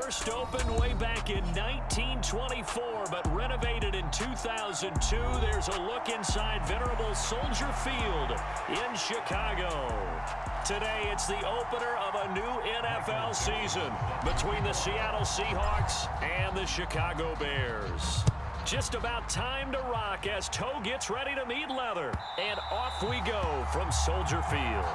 First opened way back in 1924, but renovated in 2002. There's a look inside venerable Soldier Field in Chicago. Today, it's the opener of a new NFL season between the Seattle Seahawks and the Chicago Bears. Just about time to rock as toe gets ready to meet leather. And off we go from Soldier Field.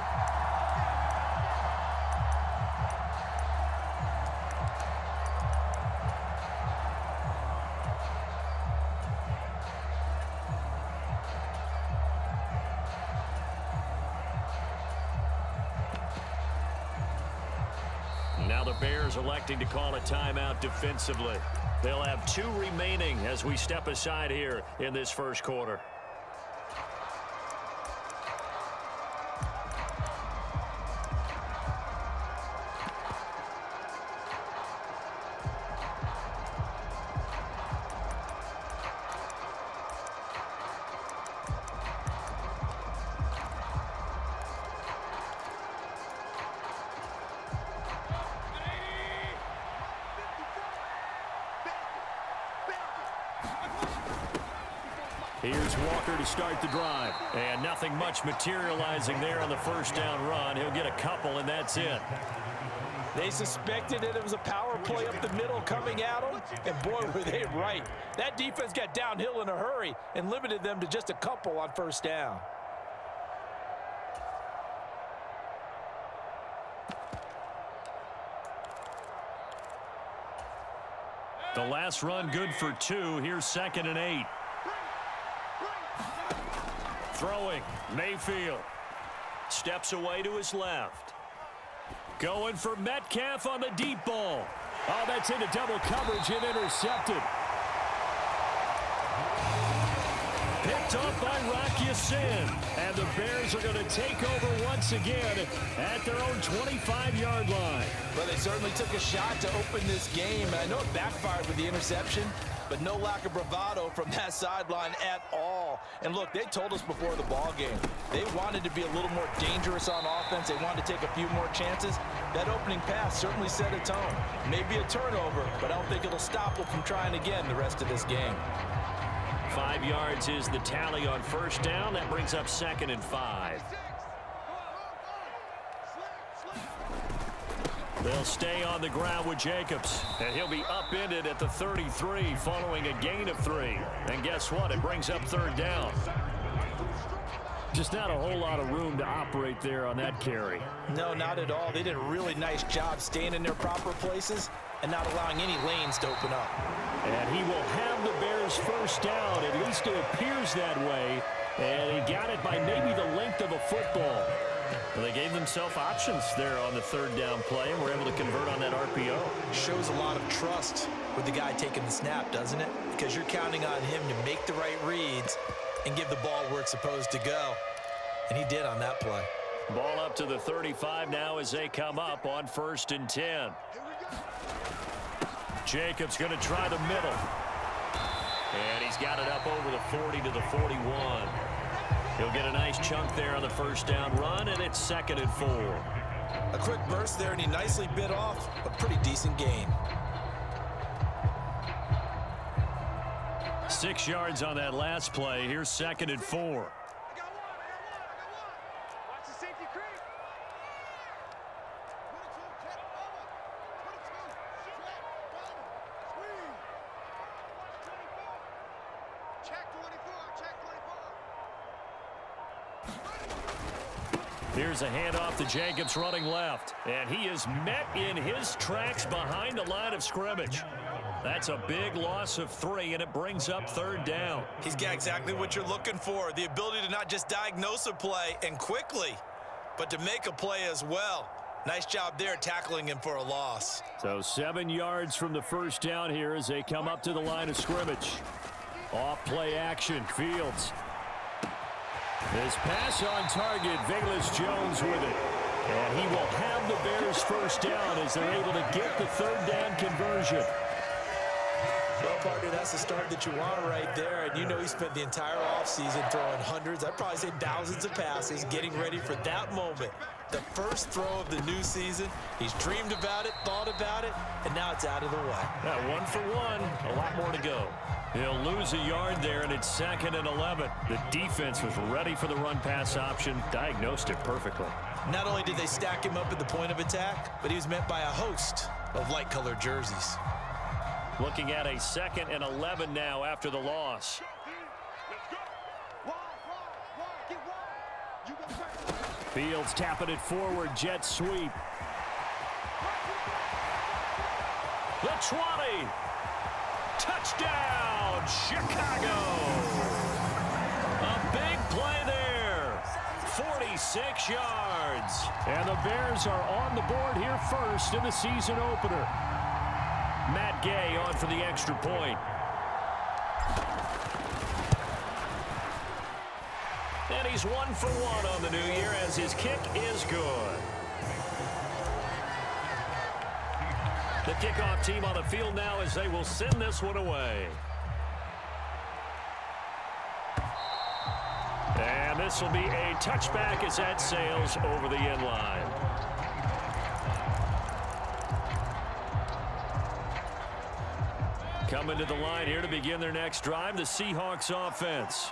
Now the Bears electing to call a timeout defensively. They'll have 2 remaining as we step aside here in this first quarter. Here's Walker to start the drive. And nothing much materializing there on the first down run. He'll get a couple, and that's it. They suspected that it was a power play up the middle coming at them, and boy, were they right. That defense got downhill in a hurry and limited them to just a couple on first down. The last run good for 2. Here's 2nd and 8. Throwing, Mayfield. Steps away to his left. Going for Metcalf on the deep ball. Oh, that's into double coverage and intercepted. Picked off by Rock Ya-Sin. And the Bears are going to take over once again at their own 25-yard line. Well, they certainly took a shot to open this game. I know it backfired with the interception, but no lack of bravado from that sideline at all. And look, they told us before the ball game, they wanted to be a little more dangerous on offense. They wanted to take a few more chances. That opening pass certainly set a tone. Maybe a turnover, but I don't think it'll stop them from trying again the rest of this game. 5 yards is the tally on first down. That brings up 2nd and 5. They'll stay on the ground with Jacobs, and he'll be upended at the 33 following a gain of 3. And guess what? It brings up 3rd down. Just not a whole lot of room to operate there on that carry. No, not at all. They did a really nice job staying in their proper places and not allowing any lanes to open up. And he will have the Bears first down. At least it appears that way. And he got it by maybe the length of a football. Well, they gave themselves options there on the 3rd down play, and were able to convert on that RPO. Shows a lot of trust with the guy taking the snap, doesn't it? Because you're counting on him to make the right reads and give the ball where it's supposed to go. And he did on that play. Ball up to the 35 now as they come up on 1st and 10. Jacobs going to try the middle. And he's got it up over the 40 to the 41. He'll get a nice chunk there on the first down run, and it's 2nd and 4. A quick burst there, and he nicely bit off a pretty decent gain. 6 yards on that last play. Here's 2nd and 4. Here's a handoff to Jacobs running left. And he is met in his tracks behind the line of scrimmage. That's a big loss of 3, and it brings up 3rd down. He's got exactly what you're looking for. The ability to not just diagnose a play and quickly, but to make a play as well. Nice job there tackling him for a loss. So 7 yards from the first down here as they come up to the line of scrimmage. Off play action, Fields. His pass on target, Velus-Jones with it. And he will have the Bears first down as they're able to get the 3rd down conversion. Well, partner, that's the start that you want right there. And you know he spent the entire offseason throwing hundreds, I'd probably say thousands of passes, getting ready for that moment. The first throw of the new season. He's dreamed about it, thought about it, and now it's out of the way. Now 1 for 1, a lot more to go. He'll lose a yard there, and it's 2nd and 11. The defense was ready for the run-pass option, diagnosed it perfectly. Not only did they stack him up at the point of attack, but he was met by a host of light-colored jerseys. Looking at a 2nd and 11 now after the loss. Fields tapping it forward, jet sweep. The 20. Touchdown, Chicago. A big play there. 46 yards. And the Bears are on the board here first in the season opener. Matt Gay on for the extra point. And he's 1 for 1 on the new year as his kick is good. The kickoff team on the field now as they will send this one away. And this will be a touchback as that sails over the end line. Coming to the line here to begin their next drive, the Seahawks offense.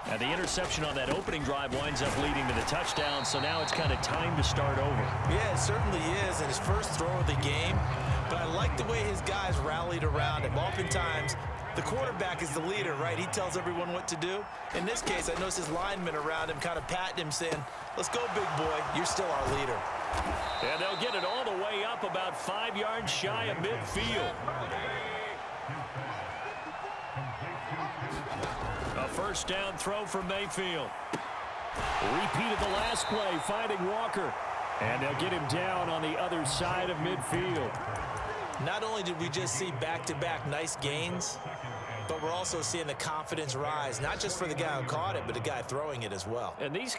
And the interception on that opening drive winds up leading to the touchdown, so now it's kind of time to start over. Yeah, it certainly is, and his first throw of the game. But I like the way his guys rallied around him. Oftentimes, the quarterback is the leader, right? He tells everyone what to do. In this case, I noticed his linemen around him kind of patting him, saying, let's go, big boy. You're still our leader. And they'll get it all the way up about 5 yards shy of midfield. A first down throw for Mayfield. Repeated the last play, finding Walker. And they'll get him down on the other side of midfield. Not only did we just see back-to-back nice gains, but we're also seeing the confidence rise, not just for the guy who caught it, but the guy throwing it as well. And these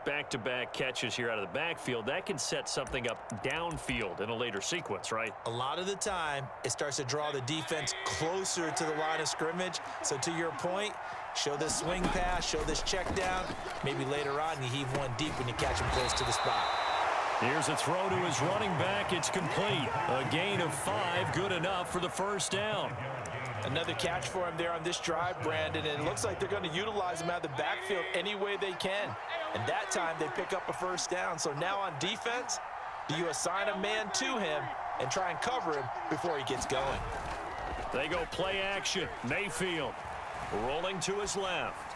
back-to-back catches here out of the backfield, that can set something up downfield in a later sequence, right? A lot of the time, it starts to draw the defense closer to the line of scrimmage. So to your point, show this swing pass, show this check down. Maybe later on you heave one deep when you catch him close to the spot. Here's a throw to his running back. It's complete. A gain of 5, good enough for the first down. Another catch for him there on this drive, Brandon, and it looks like they're going to utilize him out of the backfield any way they can. And that time they pick up a first down. So now on defense, do you assign a man to him and try and cover him before he gets going? They go play action. Mayfield rolling to his left.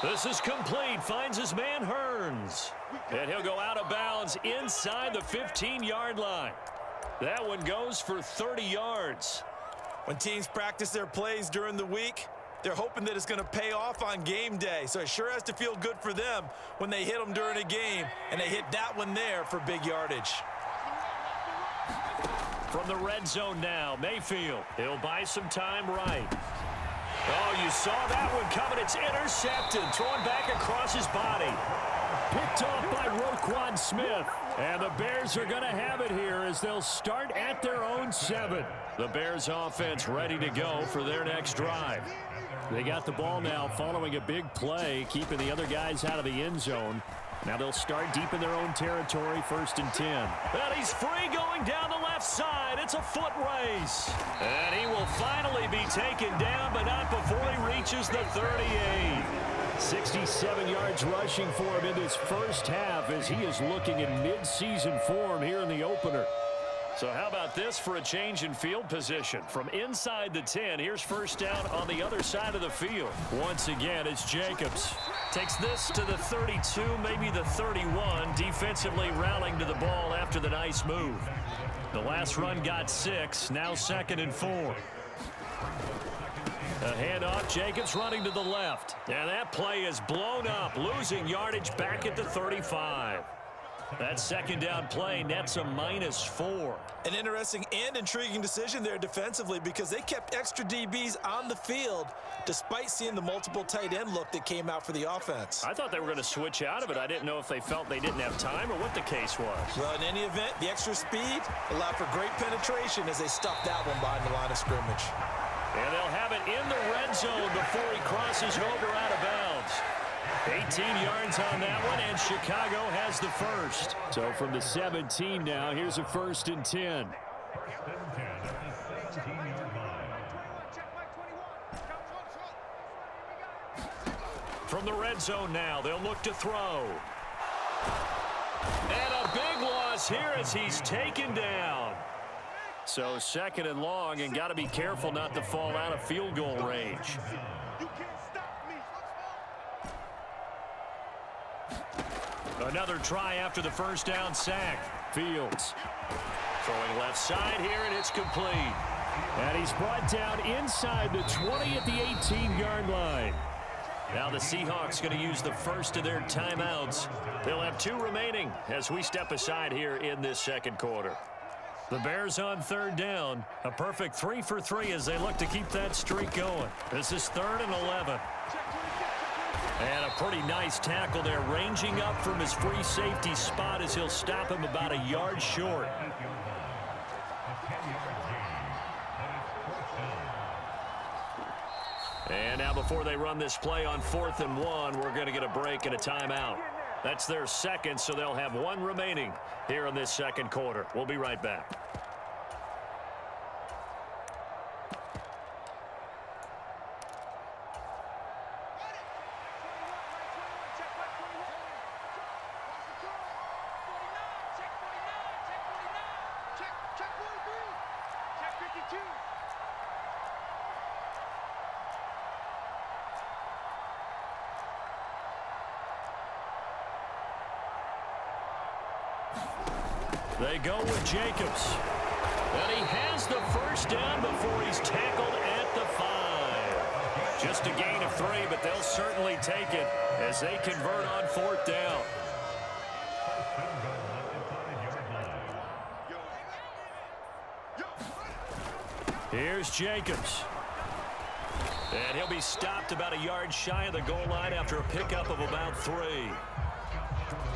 This is complete. Finds his man Hearns. And he'll go out of bounds inside the 15-yard line. That one goes for 30 yards. When teams practice their plays during the week, they're hoping that it's going to pay off on game day. So it sure has to feel good for them when they hit them during a game, and they hit that one there for big yardage. From the red zone now, Mayfield. He'll buy some time right. Oh, you saw that one coming. It's intercepted. Thrown back across his body. Picked off by Roquan Smith. And the Bears are going to have it here as they'll start at their own 7. The Bears offense ready to go for their next drive. They got the ball now following a big play, keeping the other guys out of the end zone. Now they'll start deep in their own territory, 1st and 10. And he's free going down the left side. It's a foot race. And he will finally be taken down, but not before he reaches the 38. 67 yards rushing for him in this first half as he is looking in mid-season form here in the opener. So how about this for a change in field position? From inside the 10, here's first down on the other side of the field. Once again, it's Jacobs. Takes this to the 32, maybe the 31, defensively rallying to the ball after the nice move. The last run got 6, now 2nd and 4. A handoff, Jacobs running to the left. And that play is blown up, losing yardage back at the 35. That second down play nets a -4. An interesting and intriguing decision there defensively because they kept extra DBs on the field despite seeing the multiple tight end look that came out for the offense. I thought they were going to switch out of it. I didn't know if they felt they didn't have time or what the case was. Well, in any event, the extra speed allowed for great penetration as they stuffed that one behind the line of scrimmage. And they'll have it in the red zone before he crosses over out of bounds. 18 yards on that one, and Chicago has the first. So from the 17 now, here's a 1st and 10. From the red zone now, they'll look to throw. And a big loss here as he's taken down. So 2nd and long, and got to be careful not to fall out of field goal range. Another try after the first down sack. Fields throwing left side here, and it's complete. And he's brought down inside the 20 at the 18-yard line. Now the Seahawks going to use the first of their timeouts. They'll have 2 remaining as we step aside here in this second quarter. The Bears on 3rd down. A perfect 3 for 3 as they look to keep that streak going. This is 3rd and 11. And a pretty nice tackle there, ranging up from his free safety spot as he'll stop him about a yard short. And now before they run this play on 4th and 1, we're going to get a break and a timeout. That's their second, so they'll have 1 remaining here in this second quarter. We'll be right back. They go with Jacobs. And he has the first down before he's tackled at the 5. Just a gain of 3, but they'll certainly take it as they convert on 4th down. Here's Jacobs. And he'll be stopped about a yard shy of the goal line after a pickup of about 3.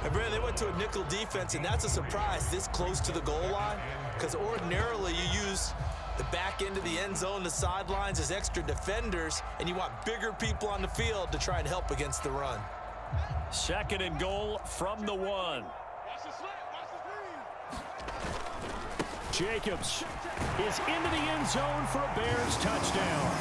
And Brad, they went to a nickel defense, and that's a surprise this close to the goal line because ordinarily you use the back end of the end zone, the sidelines as extra defenders, and you want bigger people on the field to try and help against the run. 2nd and goal from the 1. Jacobs is into the end zone for a Bears touchdown.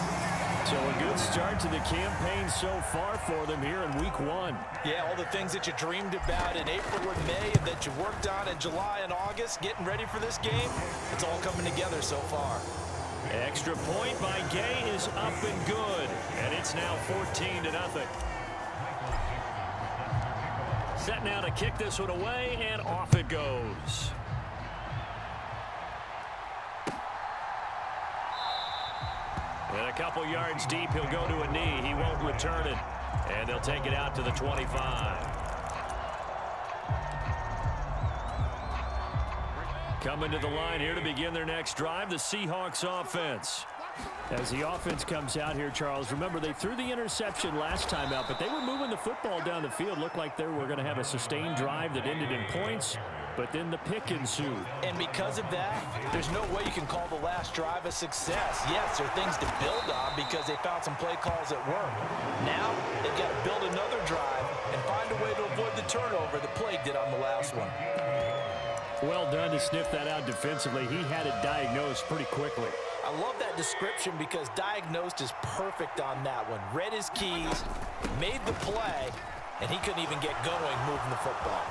So a good start to the campaign so far for them here in week 1. Yeah, all the things that you dreamed about in April and May and that you worked on in July and August, getting ready for this game, it's all coming together so far. Extra point by Gay is up and good, and it's now 14-0. Set now to kick this one away, and off it goes. And a couple yards deep, he'll go to a knee. He won't return it. And they'll take it out to the 25. Coming to the line here to begin their next drive, the Seahawks offense. As the offense comes out here, Charles, remember they threw the interception last time out, but they were moving the football down the field. Looked like they were going to have a sustained drive that ended in points. But then the pick ensued. And because of that, there's no way you can call the last drive a success. Yes, there are things to build on because they found some play calls that work. Now, they've got to build another drive and find a way to avoid the turnover that plagued it on the last one. Well done to sniff that out defensively. He had it diagnosed pretty quickly. I love that description because diagnosed is perfect on that one. Read his keys, made the play, and he couldn't even get going moving the football.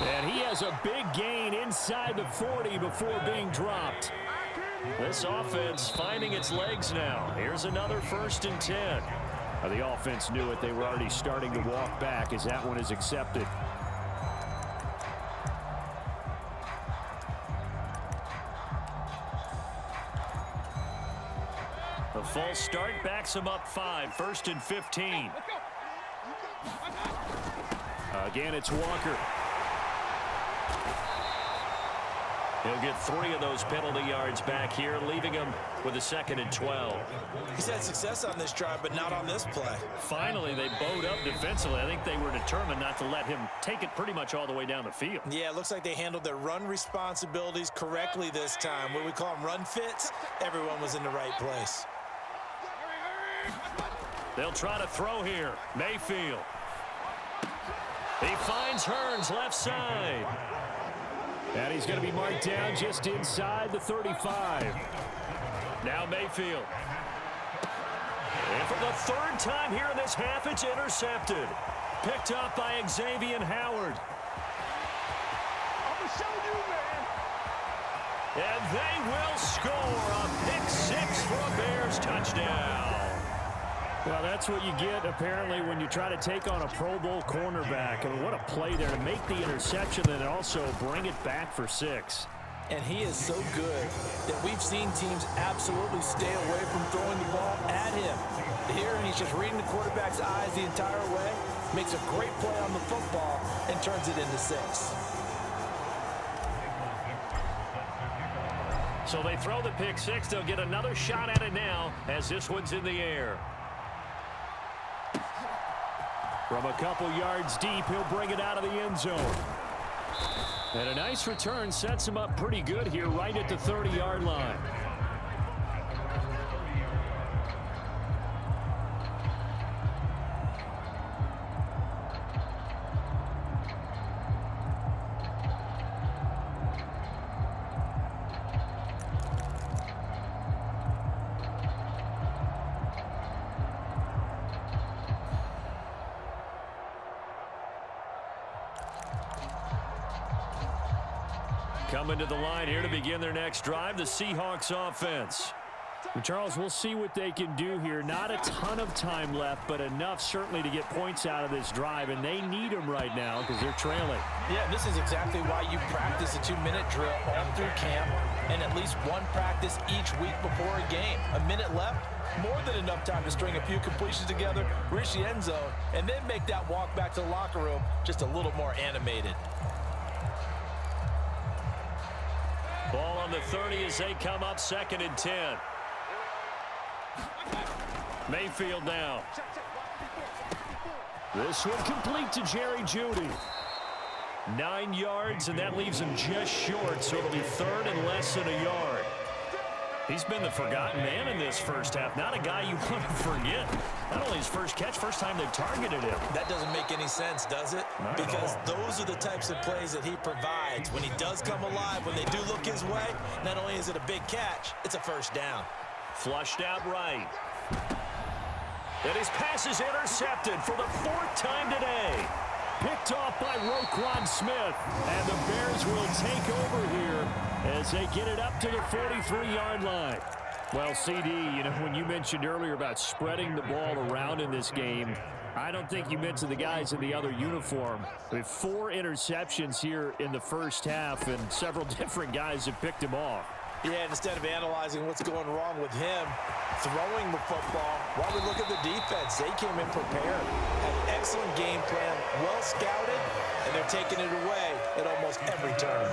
And he has a big gain inside the 40 before being dropped. This offense finding its legs now. Here's another 1st and 10. The offense knew it. They were already starting to walk back as that one is accepted. The false start backs him up 5. 1st and 15. Again, it's Walker. He'll get 3 of those penalty yards back here, leaving him with a 2nd and 12. He's had success on this drive, but not on this play. Finally, they bowed up defensively. I think they were determined not to let him take it pretty much all the way down the field. Yeah, it looks like they handled their run responsibilities correctly this time. What we call them run fits, everyone was in the right place. They'll try to throw here. Mayfield. He finds Hearns left side. And he's going to be marked down just inside the 35. Now Mayfield. And for the 3rd time here in this half, it's intercepted. Picked up by Xavier Howard. I'm going to show you, man. And they will score a pick-6 for a Bears touchdown. Well, that's what you get, apparently, when you try to take on a Pro Bowl cornerback. And what a play there to make the interception and also bring it back for 6. And he is so good that we've seen teams absolutely stay away from throwing the ball at him. Here, and he's just reading the quarterback's eyes the entire way, makes a great play on the football, and turns it into 6. So they throw the pick-6. They'll get another shot at it now as this one's in the air. From a couple yards deep, he'll bring it out of the end zone. And a nice return sets him up pretty good here right at the 30-yard line. Coming to the line here to begin their next drive, the Seahawks offense. And Charles, we'll see what they can do here. Not a ton of time left, but enough certainly to get points out of this drive, and they need them right now because they're trailing. Yeah, this is exactly why you practice a 2-minute drill all through camp and at least one practice each week before a game. A minute left, more than enough time to string a few completions together, reach the end zone, and then make that walk back to the locker room just a little more animated. Ball on the 30 as they come up 2nd and 10. Mayfield now. This one complete to Jerry Jeudy. 9 yards, and that leaves him just short, so it'll be 3rd and less than a yard. He's been the forgotten man in this first half. Not a guy you want to forget. Not only his first catch, first time they've targeted him. That doesn't make any sense, does it? Because those are the types of plays that he provides. When he does come alive, when they do look his way, not only is it a big catch, it's a first down. Flushed out right. And his pass is intercepted for the 4th time today. Picked off by Roquan Smith. And the Bears will take over here as they get it up to the 43-yard line. Well, CD, you know, when you mentioned earlier about spreading the ball around in this game, I don't think you mentioned the guys in the other uniform. With 4 interceptions here in the first half, and several different guys have picked him off. Yeah, instead of analyzing what's going wrong with him throwing the football, while we look at the defense, they came in prepared. Had an excellent game plan, well scouted, and they're taking it away at almost every turn.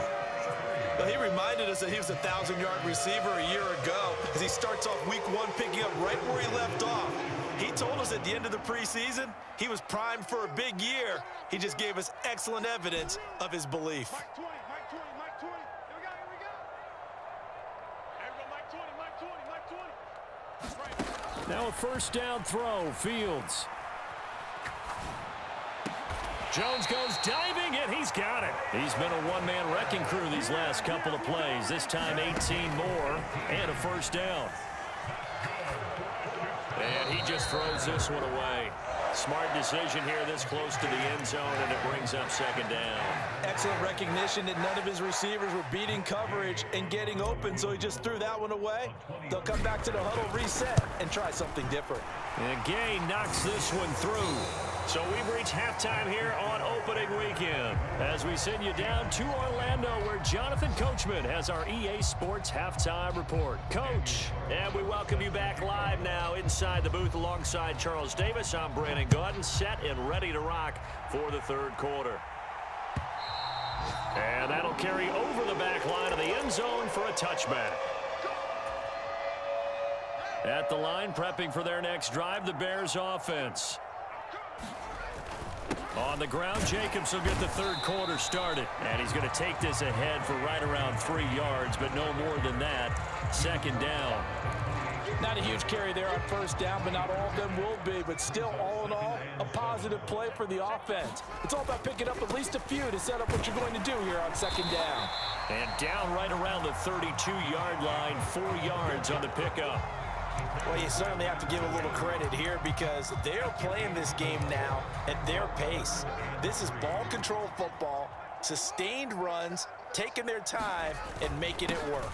Well, he reminded us that he was a 1,000-yard receiver a year ago as he starts off week 1 picking up right where he left off. He told us at the end of the preseason he was primed for a big year. He just gave us excellent evidence of his belief. Mike 20, Mike 20, Mike 20. Here we go, here we go. There we go, Mike 20, Mike 20, Mike 20. That's right. Now a first down throw, Fields. Jones goes diving, and he's got it. He's been a one-man wrecking crew these last couple of plays. This time 18 more and a first down. And he just throws this one away. Smart decision here this close to the end zone, and it brings up 2nd down. Excellent recognition that none of his receivers were beating coverage and getting open, so he just threw that one away. They'll come back to the huddle, reset, and try something different. And Gay knocks this one through. So we've reached halftime here on opening weekend as we send you down to Orlando where Jonathan Coachman has our EA Sports halftime report. Coach, and we welcome you back live now inside the booth alongside Charles Davis. I'm Brandon Gaudin, set and ready to rock for the 3rd quarter. And that'll carry over the back line of the end end zone for a touchback. At the line, prepping for their next drive, the Bears offense. On the ground, Jacobs will get the third quarter started. And he's going to take this ahead for right around 3 yards, but no more than that. Second down. Not a huge carry there on first down, but not all of them will be. But still, all in all, a positive play for the offense. It's all about picking up at least a few to set up what you're going to do here on second down. And down right around the 32-yard line, 4 yards on the pickup. Well, you certainly have to give a little credit here because they're playing this game now at their pace. This is ball control football, sustained runs, taking their time, and making it work.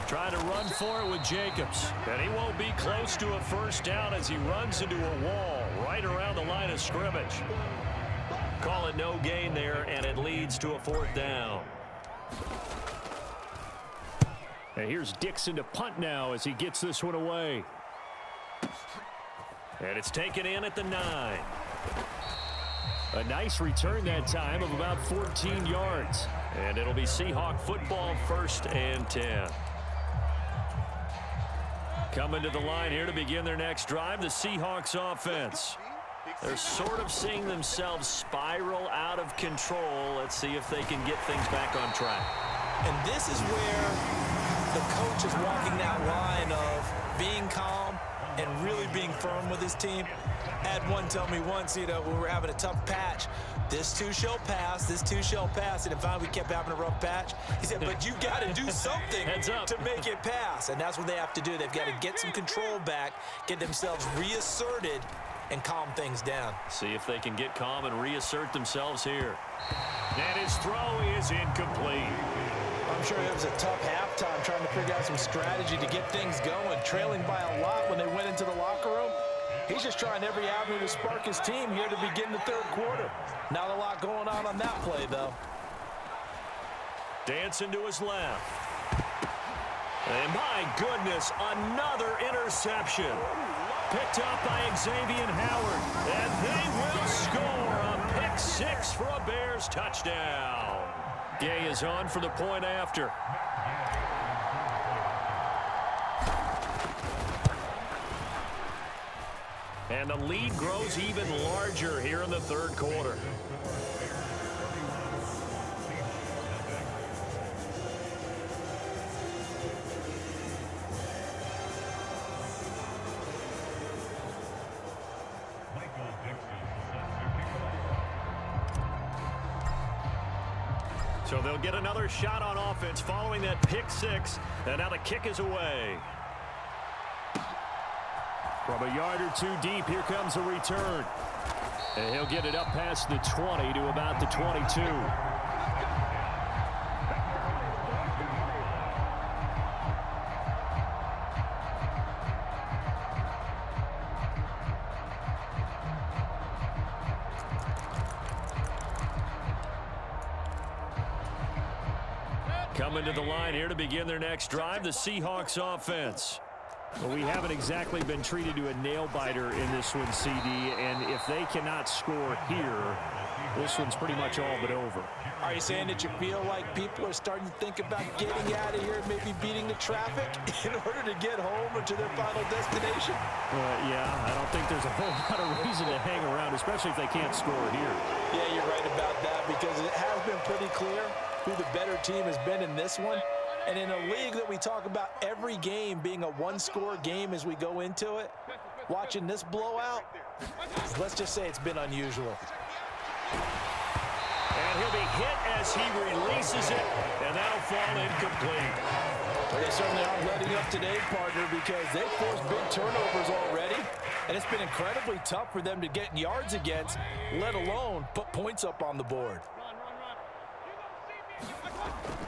Trying to run for it with Jacobs. And he won't be close to a first down as he runs into a wall right around the line of scrimmage. Call it no gain there, and it leads to a 4th down. And here's Dixon to punt now as he gets this one away. And it's taken in at the 9. A nice return that time of about 14 yards. And it'll be Seahawk football, 1st and 10. Coming to the line here to begin their next drive, the Seahawks offense. They're sort of seeing themselves spiral out of control. Let's see if they can get things back on track. And this is where the coach is walking that line of being calm and really being firm with his team. I had one tell me once, when we were having a tough patch, this too shall pass, this too shall pass. And finally we kept having a rough patch. He said, but you got to do something to make it pass. And that's what they have to do. They've got to get some control back, get themselves reasserted, and calm things down. See if they can get calm and reassert themselves here. And his throw is incomplete. I'm sure it was a tough halftime trying to figure out some strategy to get things going, trailing by a lot when they went into the locker room. He's just trying every avenue to spark his team here to begin the third quarter. Not a lot going on that play, though. Dancing to his left. And my goodness, another interception. Picked up by Xavier Howard. And they will score a pick 6 for a Bears touchdown. Gay is on for the point after. And the lead grows even larger here in the third quarter. So they'll get another shot on offense following that pick 6. And now the kick is away. From a yard or 2 deep, here comes a return. And he'll get it up past the 20 to about the 22. Coming to the line here to begin their next drive, the Seahawks offense. Well, we haven't exactly been treated to a nail-biter in this one, CD, and if they cannot score here, this one's pretty much all but over. Are you saying that you feel like people are starting to think about getting out of here and maybe beating the traffic in order to get home or to their final destination? Yeah, I don't think there's a whole lot of reason to hang around, especially if they can't score here. Yeah, you're right about that because it has been pretty clear who the better team has been in this one. And in a league that we talk about every game being a one-score game as we go into it, watching this blowout, let's just say it's been unusual. And he'll be hit as he releases it, and that'll fall incomplete. They certainly aren't letting up today, partner, because they forced big turnovers already, and it's been incredibly tough for them to get yards against, let alone put points up on the board.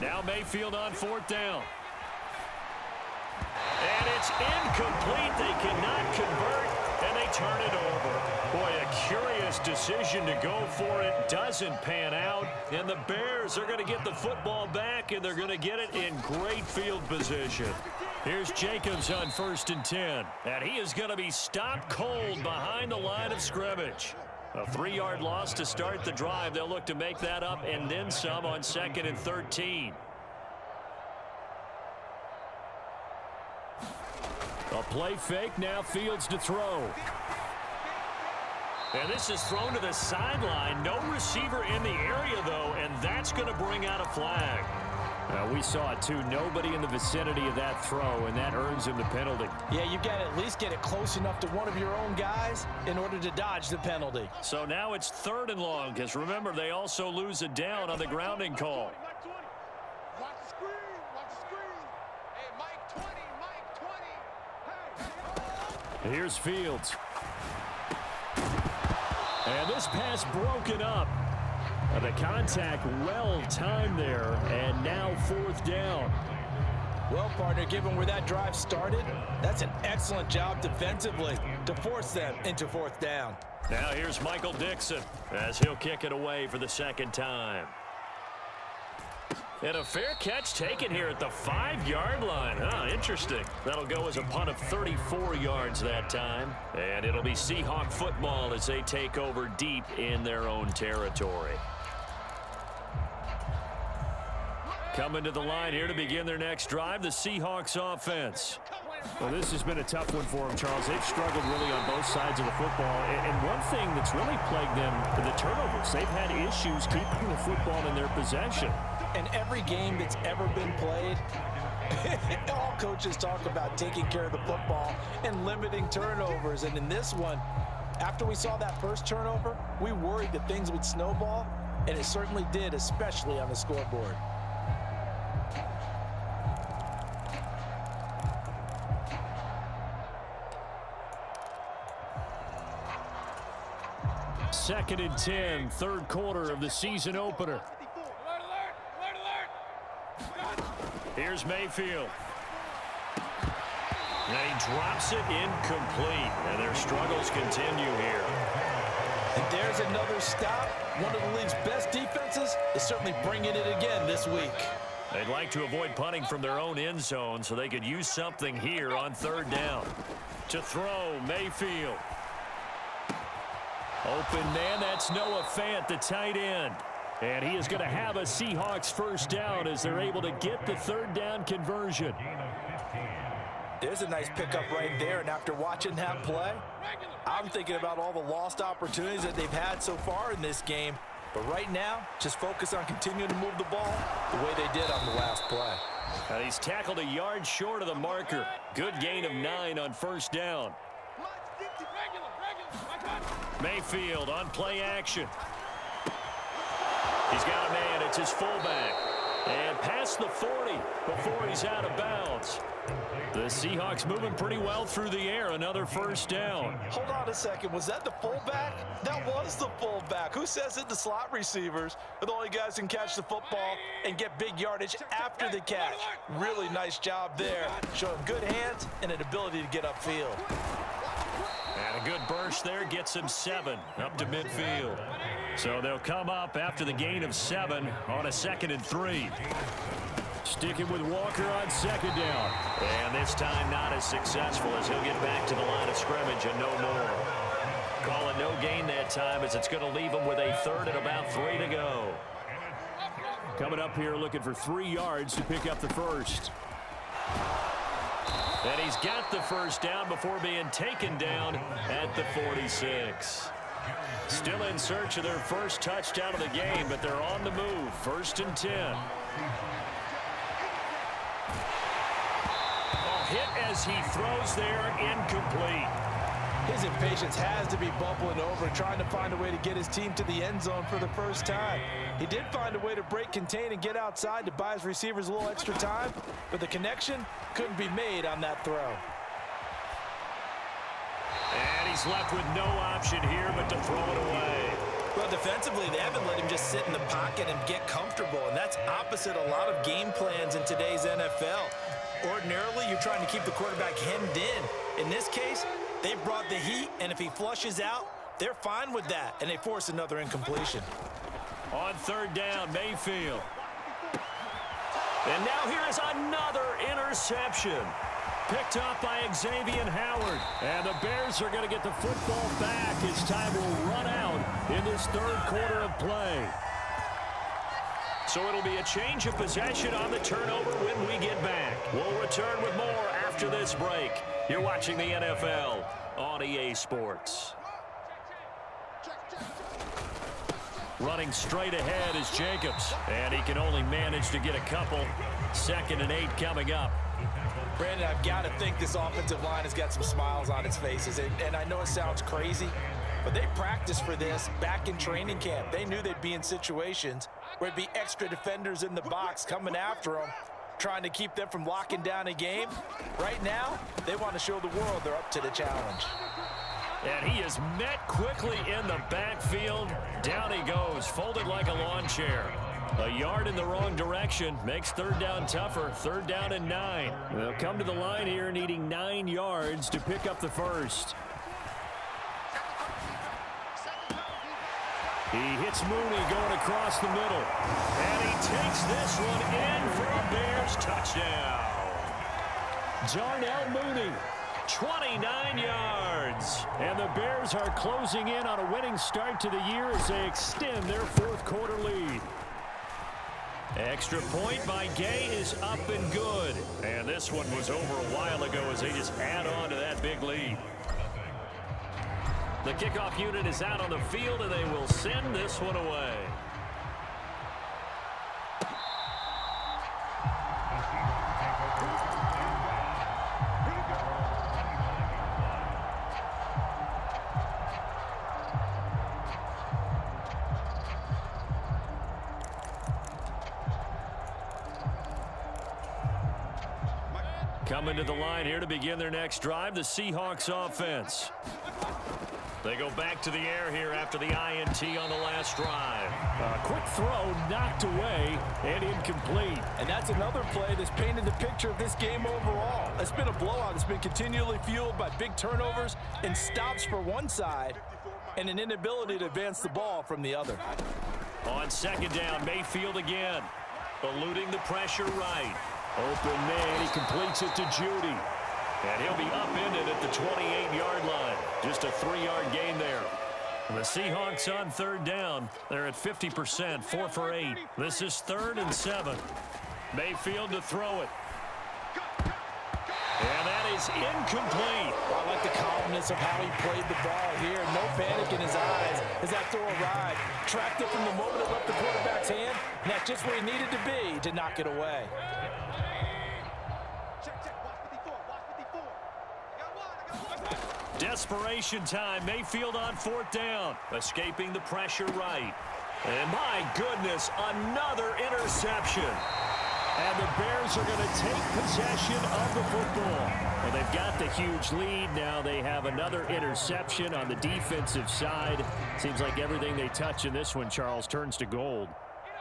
Now Mayfield on 4th down. And it's incomplete. They cannot convert, and they turn it over. Boy, a curious decision to go for it. Doesn't pan out, and the Bears are going to get the football back, and they're going to get it in great field position. Here's Jacobs on 1st and 10, and he is going to be stopped cold behind the line of scrimmage. A 3-yard loss to start the drive. They'll look to make that up and then some on 2nd and 13. A play fake, now Fields to throw. And this is thrown to the sideline. No receiver in the area, though, and that's going to bring out a flag. We saw it, too. Nobody in the vicinity of that throw, and that earns him the penalty. Yeah, you've got to at least get it close enough to one of your own guys in order to dodge the penalty. So now it's 3rd and long, because remember, they also lose a down on the grounding call. Watch the screen. Watch the screen. Hey, Mike 20. Mike 20. Hey. Here's Fields. And this pass broken up. The contact well timed there, and now 4th down. Well, partner, given where that drive started, that's an excellent job defensively to force them into 4th down. Now here's Michael Dixon as he'll kick it away for the 2nd time. And a fair catch taken here at the 5-yard line. Interesting. That'll go as a punt of 34 yards that time. And it'll be Seahawk football as they take over deep in their own territory. Coming to the line here to begin their next drive, the Seahawks offense. Well, this has been a tough one for them, Charles. They've struggled really on both sides of the football. And one thing that's really plagued them, the turnovers. They've had issues keeping the football in their possession. And every game that's ever been played, all coaches talk about taking care of the football and limiting turnovers. And in this one, after we saw that first turnover, we worried that things would snowball, and it certainly did, especially on the scoreboard. Second and 10, 3rd quarter of the season opener. Here's Mayfield. And he drops it incomplete, and their struggles continue here. And there's another stop. One of the league's best defenses is certainly bringing it again this week. They'd like to avoid punting from their own end zone so they could use something here on 3rd down. To throw, Mayfield. Open man, that's Noah Fant, the tight end. And he is going to have a Seahawks 1st down as they're able to get the 3rd down conversion. There's a nice pickup right there, and after watching that play, I'm thinking about all the lost opportunities that they've had so far in this game. But right now, just focus on continuing to move the ball the way they did on the last play. And he's tackled a yard short of the marker. Good gain of 9 on 1st down. Mayfield on play action. He's got a man. It's his fullback. And past the 40 before he's out of bounds. The Seahawks moving pretty well through the air. Another 1st down. Hold on a second. Was that the fullback? That was the fullback. Who says it? The slot receivers are the only guys who can catch the football and get big yardage after the catch. Really nice job there. Showing good hands and an ability to get upfield. And a good burst there gets him 7 up to midfield. So they'll come up after the gain of 7 on a 2nd and 3. Sticking with Walker on 2nd down. And this time not as successful as he'll get back to the line of scrimmage and no more. Call it no gain that time as it's going to leave him with a 3rd and about 3 to go. Coming up here looking for 3 yards to pick up the 1st. And he's got the 1st down before being taken down at the 46. Still in search of their 1st touchdown of the game, but they're on the move. 1st and 10. Hit as he throws there, incomplete. His impatience has to be bubbling over, trying to find a way to get his team to the end zone for the 1st time. He did find a way to break, contain, and get outside to buy his receivers a little extra time, but the connection couldn't be made on that throw. And he's left with no option here but to throw it away. Well, defensively, they haven't let him just sit in the pocket and get comfortable, and that's opposite a lot of game plans in today's NFL. Ordinarily, you're trying to keep the quarterback hemmed in. In this case, they brought the heat, and if he flushes out, they're fine with that, and they force another incompletion. On 3rd down, Mayfield. And now here is another interception. Picked up by Xavier Howard. And the Bears are going to get the football back as time will run out in this 3rd quarter of play. So it'll be a change of possession on the turnover when we get back. We'll return with more after after this break. You're watching the NFL on EA Sports. Running straight ahead is Jacobs, and he can only manage to get a couple. 2nd and 8 coming up. Brandon, I've got to think this offensive line has got some smiles on its faces. And I know it sounds crazy, but they practiced for this back in training camp. They knew they'd be in situations where it'd be extra defenders in the box coming after them, trying to keep them from locking down a game. Right now, they want to show the world they're up to the challenge. And he is met quickly in the backfield. Down he goes, folded like a lawn chair. A yard in the wrong direction makes 3rd down tougher. 3rd down and 9. They'll come to the line here needing 9 yards to pick up the first. He hits Mooney going across the middle. And he takes this one in for a Bears touchdown. Darnell Mooney, 29 yards. And the Bears are closing in on a winning start to the year as they extend their 4th quarter lead. Extra point by Gay is up and good. And this one was over a while ago as they just add on to that big lead. The kickoff unit is out on the field, and they will send this one away. Coming to the line here to begin their next drive, the Seahawks offense. They go back to the air here after the INT on the last drive. A quick throw knocked away and incomplete. And that's another play that's painted the picture of this game overall. It's been a blowout. It's been continually fueled by big turnovers and stops for one side and an inability to advance the ball from the other. On 2nd down, Mayfield again. Eluding the pressure right. Open man, he completes it to Judy. And he'll be upended at the 28-yard line. Just a 3-yard gain there. The Seahawks on 3rd down. They're at 50%, 4 for 8. This is 3rd and 7. Mayfield to throw it. And that is incomplete. I like the calmness of how he played the ball here. No panic in his eyes as that throw arrived. Tracked it from the moment it left the quarterback's hand. And that's just where he needed to be to knock it away. Desperation time. Mayfield on 4th down. Escaping the pressure right. And my goodness, another interception. And the Bears are going to take possession of the football. Well, they've got the huge lead. Now they have another interception on the defensive side. Seems like everything they touch in this one, Charles, turns to gold.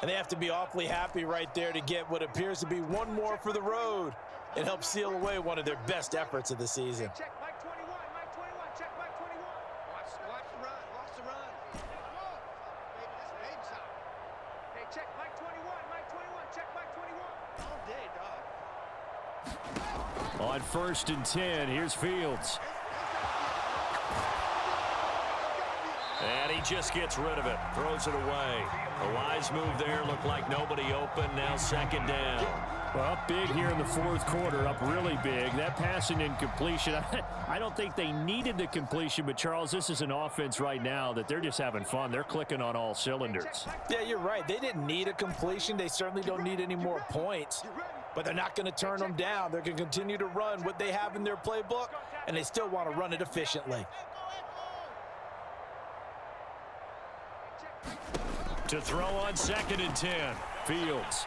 And they have to be awfully happy right there to get what appears to be one more for the road. It helps seal away one of their best efforts of the season. Check Mike 21, Mike 21, check Mike 21. Watch the run, watch the run. Baby, this is baby time. Hey, check Mike 21, Mike 21, check Mike 21. All day, dog. On 1st and 10, here's Fields. And he just gets rid of it, throws it away. A wise move there, looked like nobody open, now 2nd down. Well, up big here in the 4th quarter, up really big. That passing incompletion, I don't think they needed the completion, but Charles, this is an offense right now that they're just having fun. They're clicking on all cylinders. Yeah, you're right. They didn't need a completion. They certainly don't need any more points, but they're not going to turn them down. They're going to continue to run what they have in their playbook, and they still want to run it efficiently. To throw on 2nd and 10, Fields.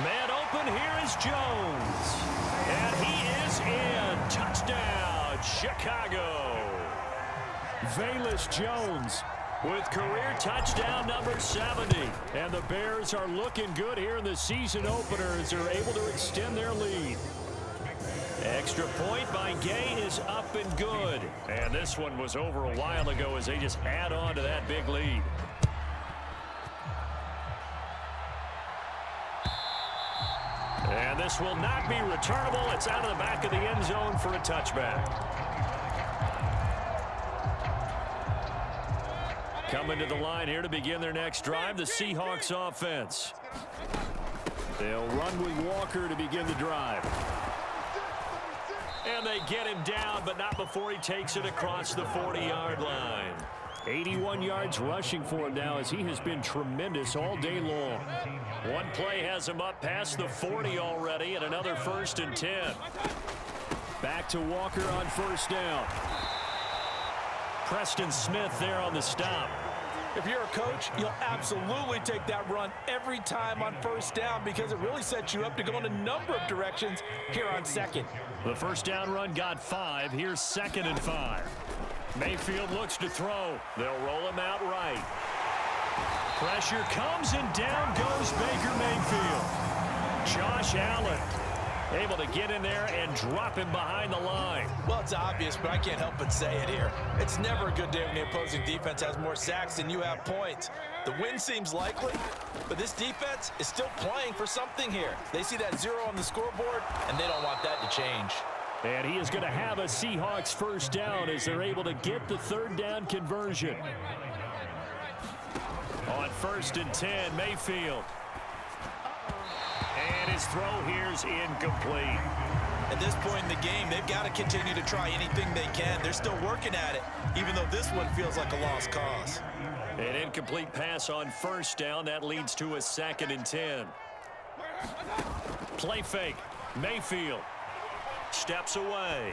Man open, here is Jones. And he is in. Touchdown, Chicago. Velus Jones with career touchdown number 70. And the Bears are looking good here in the season opener as they're able to extend their lead. Extra point by Gay is up and good. And this one was over a while ago as they just add on to that big lead. And this will not be returnable. It's out of the back of the end zone for a touchback. Coming to the line here to begin their next drive, the Seahawks offense. They'll run with Walker to begin the drive. And they get him down, but not before he takes it across the 40-yard line. 81 yards rushing for him now as he has been tremendous all day long. One play has him up past the 40 already, and another 1st and 10. Back to Walker on 1st down. Preston Smith there on the stop. If you're a coach, you'll absolutely take that run every time on 1st down because it really sets you up to go in a number of directions here on 2nd. The 1st down run got 5. Here's 2nd and 5. Mayfield looks to throw. They'll roll him out right. Pressure comes and down goes Baker Mayfield. Josh Allen able to get in there and drop him behind the line. Well, it's obvious, but I can't help but say it here. It's never a good day when the opposing defense has more sacks than you have points. The win seems likely, but this defense is still playing for something here. They see that 0 on the scoreboard, and they don't want that to change. And he is going to have a Seahawks 1st down as they're able to get the 3rd down conversion. On 1st and 10, Mayfield. And his throw here's incomplete. At this point in the game, they've got to continue to try anything they can. They're still working at it, even though this one feels like a lost cause. An incomplete pass on 1st down. That leads to a 2nd and 10. Play fake. Mayfield steps away.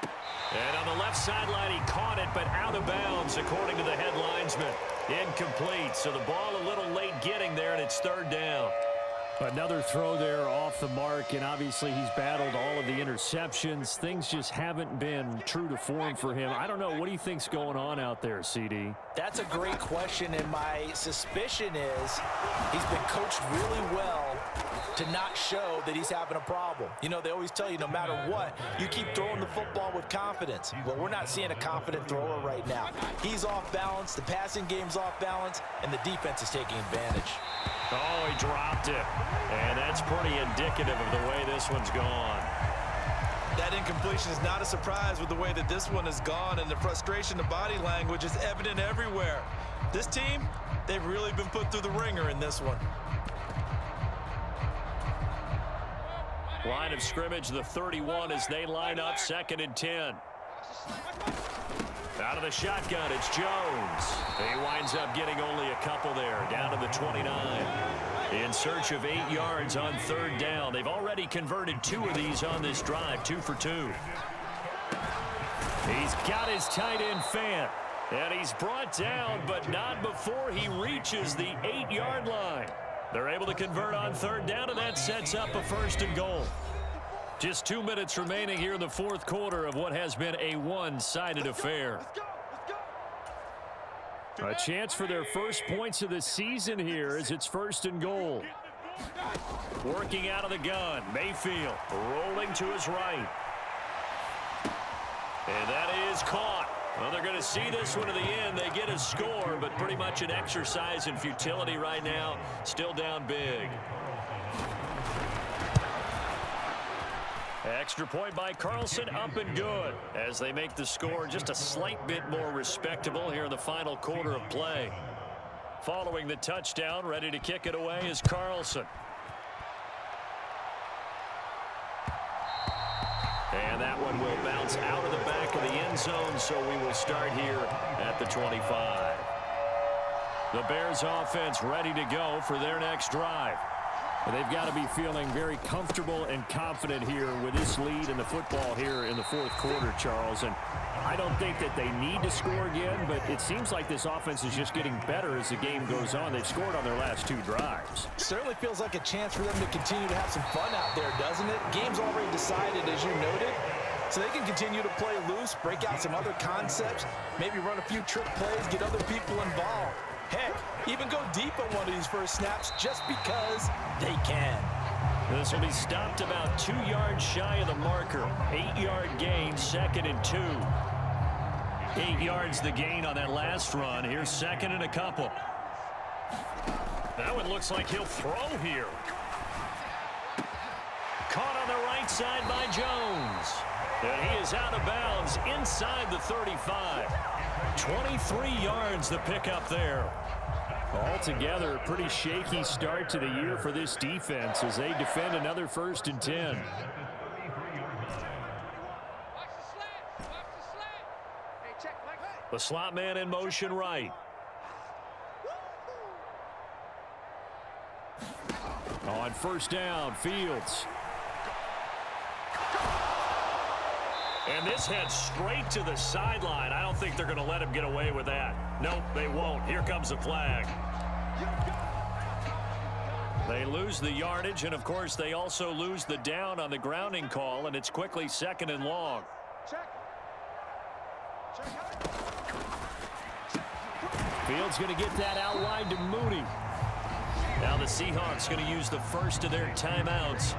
And on the left sideline, he caught it, but out of bounds, according to the head linesman. Incomplete. So the ball a little late getting there, and it's 3rd down. Another throw there off the mark, and obviously he's battled all of the interceptions. Things just haven't been true to form for him. I don't know. What do you think's going on out there, CD? That's a great question, and my suspicion is he's been coached really well to not show that he's having a problem. You know, they always tell you no matter what, you keep throwing the football with confidence. Well, we're not seeing a confident thrower right now. He's off balance, the passing game's off balance, and the defense is taking advantage. Oh, he dropped it. And that's pretty indicative of the way this one's gone. That incompletion is not a surprise with the way that this one has gone, and the frustration, the body language is evident everywhere. This team, they've really been put through the ringer in this one. Line of scrimmage, the 31 as they line up 2nd and 10. Out of the shotgun, it's Jones. He winds up getting only a couple there, down to the 29. In search of 8 yards on 3rd down. They've already converted 2 of these on this drive, 2 for 2. He's got his tight end Fant, and he's brought down, but not before he reaches the 8-yard line. They're able to convert on 3rd down, and that sets up a 1st and goal. Just 2 minutes remaining here in the 4th quarter of what has been a one-sided affair. A chance for their first points of the season here as it's 1st and goal. Working out of the gun, Mayfield rolling to his right. And that is caught. Well, they're going to see this one to the end. They get a score, but pretty much an exercise in futility right now. Still down big. Extra point by Carlson, up and good as they make the score just a slight bit more respectable here in the final quarter of play. Following the touchdown, ready to kick it away is Carlson. And that one will bounce out of the back of the end zone, so we will start here at the 25. The Bears offense ready to go for their next drive. They've got to be feeling very comfortable and confident here with this lead in the football here in the 4th quarter, Charles. And I don't think that they need to score again, but it seems like this offense is just getting better as the game goes on. They've scored on their last 2 drives. Certainly feels like a chance for them to continue to have some fun out there, doesn't it? Game's already decided, as you noted. So they can continue to play loose, break out some other concepts, maybe run a few trick plays, get other people involved. Heck, even go deep on one of these first snaps just because they can. This will be stopped about 2 yards shy of the marker. 8-yard gain, 2nd and 2. 8 yards the gain on that last run. Here's 2nd and a couple. That one looks like he'll throw here. Caught on the right side by Jones. And he is out of bounds inside the 35. 23 yards the pickup there. Altogether, a pretty shaky start to the year for this defense as they defend another 1st and 10. The slot man in motion right. On 1st down, Fields. And this heads straight to the sideline. I don't think they're going to let him get away with that. Nope, they won't. Here comes the flag. They lose the yardage, and of course they also lose the down on the grounding call, and it's quickly 2nd and long. Fields going to get that out wide to Mooney. Now the Seahawks going to use the first of their timeouts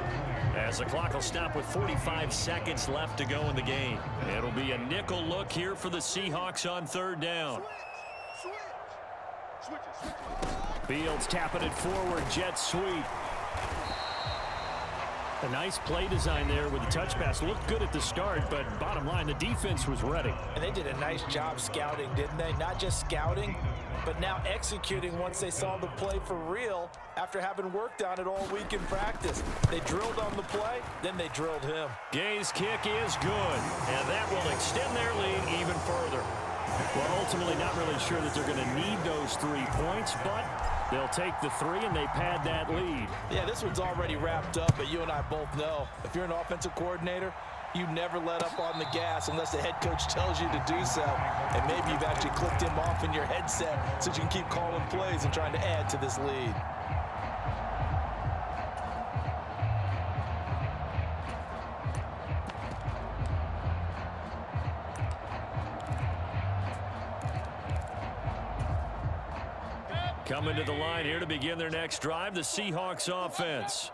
as the clock will stop with 45 seconds left to go in the game. It'll be a nickel look here for the Seahawks on 3rd down. Fields tapping it forward, jet sweep. A nice play design there with the touch pass. Looked good at the start, but bottom line, the defense was ready. And they did a nice job scouting, didn't they? Not just scouting, but now executing once they saw the play for real after having worked on it all week in practice. They drilled on the play, then they drilled him. Gay's kick is good, and that will extend their lead even further. Well, ultimately not really sure that they're going to need those 3 points, but they'll take the 3 and they pad that lead. Yeah, this one's already wrapped up, but you and I both know if you're an offensive coordinator, you never let up on the gas unless the head coach tells you to do so. And maybe you've actually clicked him off in your headset so you can keep calling plays and trying to add to this lead. Coming to the line here to begin their next drive, the Seahawks offense.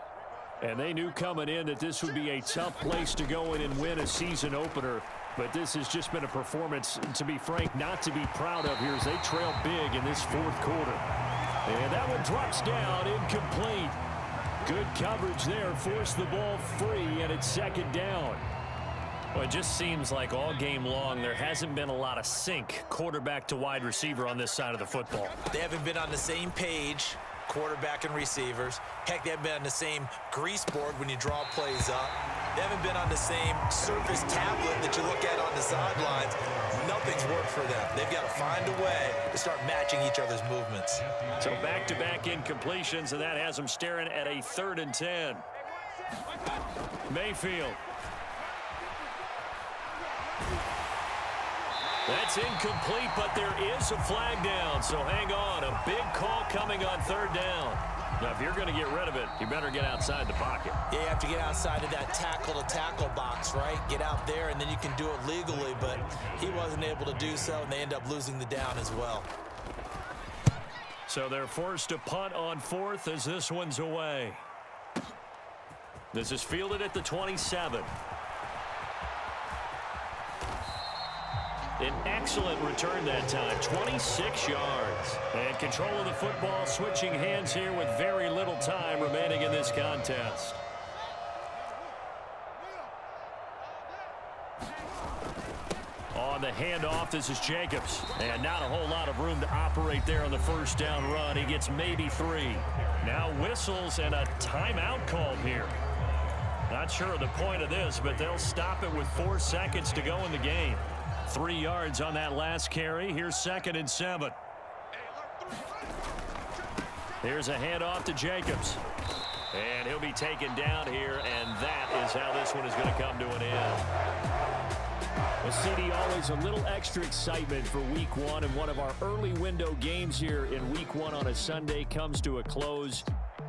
And they knew coming in that this would be a tough place to go in and win a season opener. But this has just been a performance, to be frank, not to be proud of here as they trail big in this 4th quarter. And that one drops down, incomplete. Good coverage there, forced the ball free, and it's 2nd down. Well, it just seems like all game long there hasn't been a lot of sync quarterback to wide receiver on this side of the football. They haven't been on the same page, quarterback and receivers. Heck, they haven't been on the same grease board when you draw plays up. They haven't been on the same surface tablet that you look at on the sidelines. Nothing's worked for them. They've got to find a way to start matching each other's movements. So back-to-back incompletions, and that has them staring at a 3rd and 10. Mayfield. That's incomplete, but there is a flag down, so hang on. A big call coming on 3rd down. Now, if you're going to get rid of it, you better get outside the pocket. Yeah, you have to get outside of that tackle-to-tackle box, right? Get out there, and then you can do it legally, but he wasn't able to do so, and they end up losing the down as well. So they're forced to punt on 4th as this one's away. This is fielded at the 27. An excellent return that time, 26 yards. And control of the football switching hands here with very little time remaining in this contest. On the handoff, this is Jacobs. And not a whole lot of room to operate there on the 1st down run. He gets maybe 3. Now whistles and a timeout called here. Not sure of the point of this, but they'll stop it with 4 seconds to go in the game. 3 yards on that last carry. Here's 2nd and 7. Here's a handoff to Jacobs. And he'll be taken down here, and that is how this one is going to come to an end. Well, CD, always a little extra excitement for Week 1, and one of our early window games here in Week 1 on a Sunday comes to a close.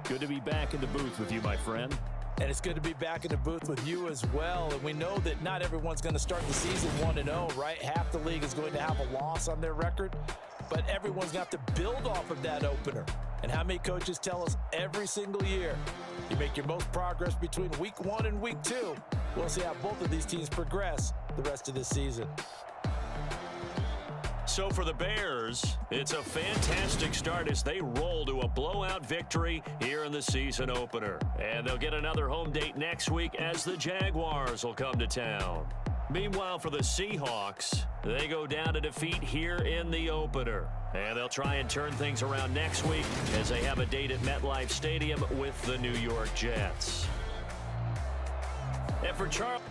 Good to be back in the booth with you, my friend. And it's good to be back in the booth with you as well. And we know that not everyone's going to start the season 1-0, right? Half the league is going to have a loss on their record. But everyone's got to build off of that opener. And how many coaches tell us every single year, you make your most progress between Week 1 and Week 2. We'll see how both of these teams progress the rest of this season. So for the Bears, it's a fantastic start as they roll to a blowout victory here in the season opener. And they'll get another home date next week as the Jaguars will come to town. Meanwhile, for the Seahawks, they go down to defeat here in the opener. And they'll try and turn things around next week as they have a date at MetLife Stadium with the New York Jets. And for Charles...